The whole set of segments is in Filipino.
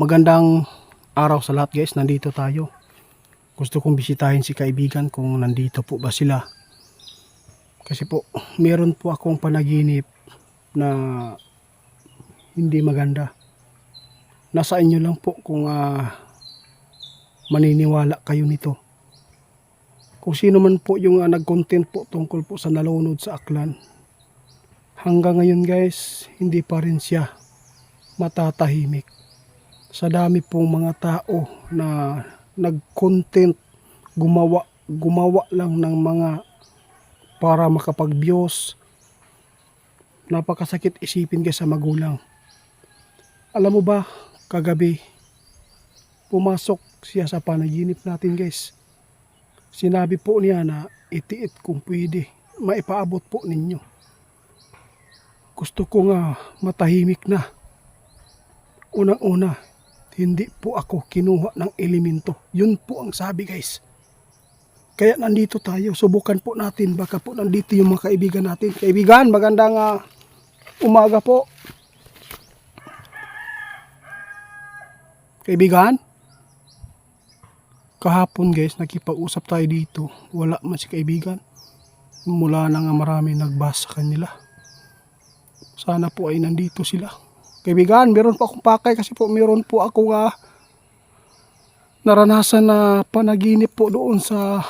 Magandang araw sa lahat guys, nandito tayo. Gusto kong bisitahin si kaibigan kung nandito po ba sila. Kasi po, meron po akong panaginip na hindi maganda. Nasa inyo lang po kung maniniwala kayo nito. Kung sino man po yung nag-content po tungkol po sa nalunod sa Aklan. Hanggang ngayon guys, hindi pa rin siya matatahimik. Sa dami pong mga tao na nag-content, gumawa lang ng mga para makapag-views. Napakasakit isipin guys sa magulang. Alam mo ba, kagabi, pumasok siya sa panaginip natin guys. Sinabi po niya na itiit kung pwede, maipaabot po ninyo. Gusto ko nga matahimik na. Unang-una, hindi po ako kinuha ng elemento. Yun po ang sabi guys. Kaya nandito tayo. Subukan po natin. Baka po nandito yung mga kaibigan natin. Kaibigan, magandang umaga po. Kaibigan. Kahapon guys, nakipag-usap tayo dito. Wala man si kaibigan. Mula na nga marami nagbasa kanila. Sana po ay nandito sila. Kaibigan, meron po akong pakay kasi po meron po akong naranasan na panaginip po doon sa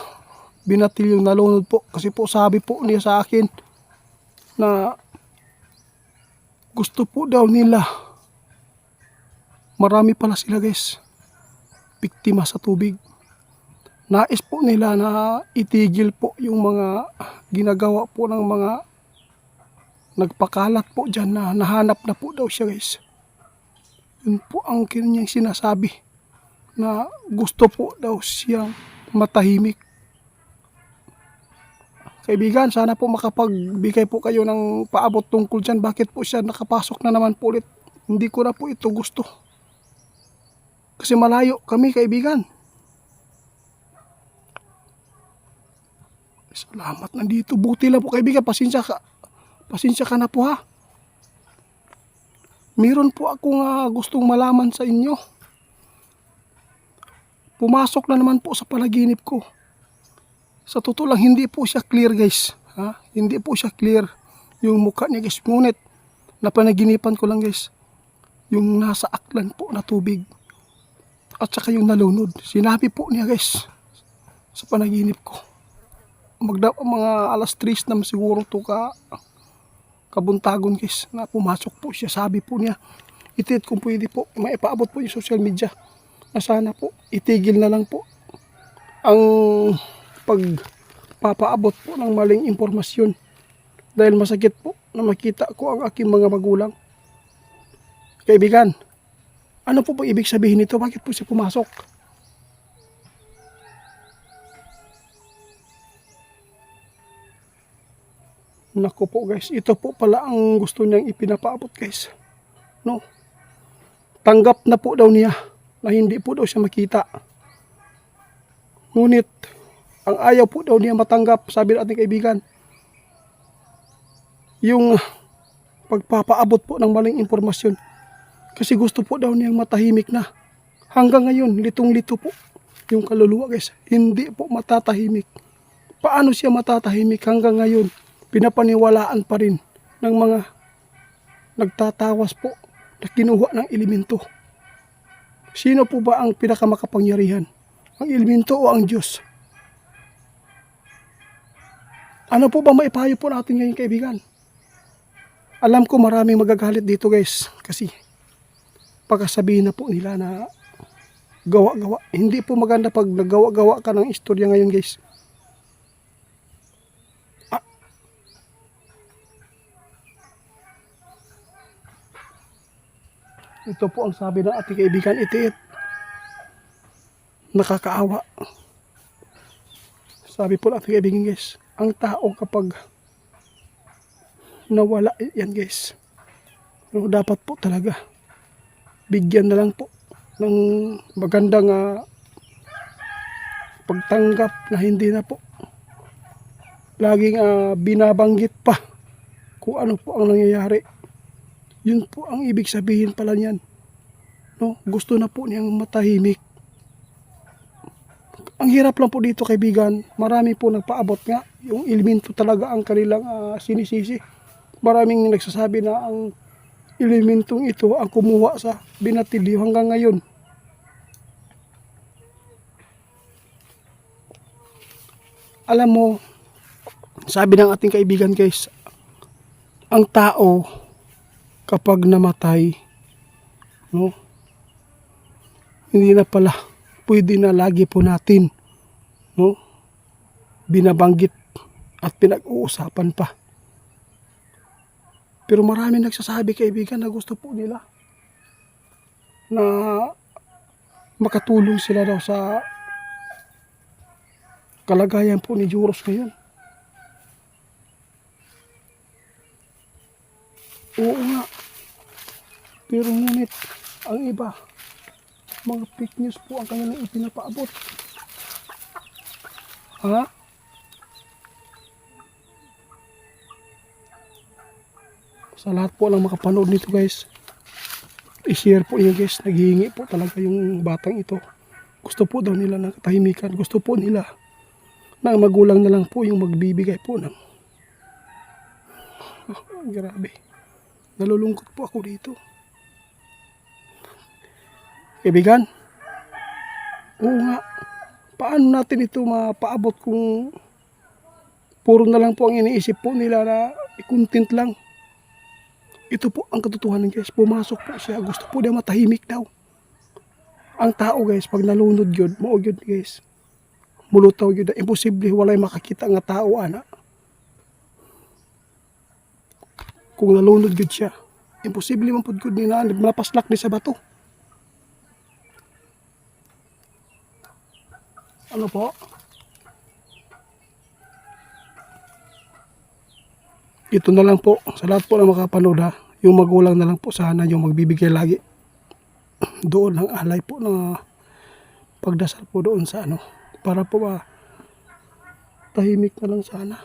binatilyong nalunod po. Kasi po sabi po niya sa akin na gusto po daw nila. Marami pala sila guys. Biktima sa tubig. Nais po nila na itigil po yung mga ginagawa po ng mga nagpakalat po dyan na nahanap na po daw siya guys. Yun po ang kanyang sinasabi na gusto po daw siyang matahimik. Kaibigan, sana po makapagbigay po kayo ng paabot tungkol dyan. Bakit po siya nakapasok na naman po ulit? Hindi ko na po ito gusto. Kasi malayo kami kaibigan. Salamat nandito. Buti lang po kaibigan. Pasensya ka na po ha. Meron po akong gustong malaman sa inyo. Pumasok na naman po sa panaginip ko. Sa totoo lang hindi po siya clear guys. Ha? Hindi po siya clear yung mukha niya guys. Ngunit napanaginipan ko lang guys. Yung nasa Aklan po na tubig. At saka yung nalunod. Sinabi po niya guys sa panaginip ko. Mga alas 3 na siguro to kabuntagon guys na pumasok po siya. Sabi po niya itit kung pwede po maipaabot po yung social media na sana po itigil na lang po ang pagpapaabot po ng maling impormasyon dahil masakit po na makita ko ang aking mga magulang. Kaibigan, ano po ba ibig sabihin nito? Bakit po siya pumasok? Naku po guys, ito po pala ang gusto niyang ipinapaabot guys. No? Tanggap na po daw niya na hindi po daw siya makita. Ngunit, ang ayaw po daw niya matanggap, sabi ng ating kaibigan, yung pagpapaabot po ng maling impormasyon. Kasi gusto po daw niyang matahimik na. Hanggang ngayon, litong-lito po yung kaluluwa guys. Hindi po matatahimik. Paano siya matatahimik hanggang ngayon? Pinapaniwalaan pa rin ng mga nagtatawas po na kinuha ng elemento. Sino po ba ang pinakamakapangyarihan? Ang elemento o ang Diyos? Ano po ba maipayo po natin ngayon kaibigan? Alam ko maraming magagalit dito guys. Kasi pagkasabihin na po nila na gawa-gawa. Hindi po maganda pag nagawa-gawa ka ng istorya ngayon guys. Ito po ang sabi ng ating kaibigan itiit. Nakakaawa. Sabi po ng ating kaibigan guys, ang tao kapag nawala yan guys, no, dapat po talaga bigyan na lang po ng magandang pagtanggap na hindi na po laging binabanggit pa kung ano po ang nangyayari. Yun po ang ibig sabihin pala niyan. No? Gusto na po niyang matahimik. Ang hirap lang po dito kaibigan, marami po nagpaabot nga, yung elemento talaga ang kanilang sinisisi. Maraming nagsasabi na ang elementong ito ang kumuha sa binatilyo hanggang ngayon. Alam mo, sabi ng ating kaibigan guys, ang tao kapag namatay, no, hindi na pala pwede na lagi po natin, no, binabanggit at pinag-uusapan pa. Pero marami nagsasabi kaibigan na gusto po nila na makatulong sila daw sa kalagayan po ni Juros ngayon. Oo nga. Pero ngunit ang iba, mga fake news po ang kanilang ipinapaabot. Ha? Sa lahat po lang makapanood nito guys, i-share po niyo guys. Naghihingi po talaga yung batang ito. Gusto po daw nila ng katahimikan. Gusto po nila na ang magulang na lang po yung magbibigay po ng grabe. Nalulungkot po ako dito. Kaibigan, oo nga, paano natin ito mapaabot kung puro na lang po ang iniisip po nila na i-content lang. Ito po ang katotohanan guys, pumasok po siya, gusto po niya matahimik daw. Ang tao guys, pag nalunod yun, maog yun guys, mulutaw yun, imposible, walay makakita nga tao ana. Kung nalunod yun siya, imposible man po yun nila, malapaslak ni sa bato. Ano po? Ito na lang po, sa lahat po na makapanood ha, yung magulang na lang po sana yung magbibigay lagi doon ng alay po na pagdasal po doon sa ano, para po tahimik na lang sana.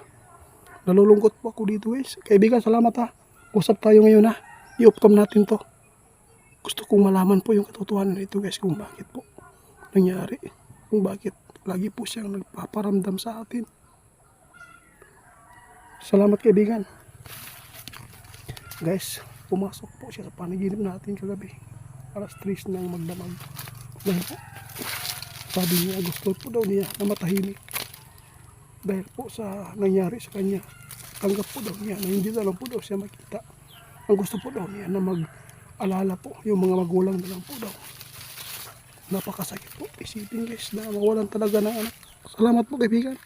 Nalulungkot po ako dito guys. Kaibigan, salamat ha. Usap tayo ngayon ha. I-off cam natin to. Gusto kong malaman po yung katotohanan nito guys, kung bakit po nangyari. Kung bakit lagi po siyang nagpaparamdam sa atin. Salamat kaibigan. Guys, pumasok po siya sa panaginip natin kagabi. Alas 3 nang magdamag. Dahil po, sabi niya gusto po daw niya na matahimik. Dahil po sa nangyari sa kanya. Tanggap po daw niya na hindi na lang po daw siya makita. Ang gusto po daw niya na mag-alala po yung mga magulang na lang po daw. Napakasakit po isipin guys na mawalan talaga ng anak. Salamat po kaibigan.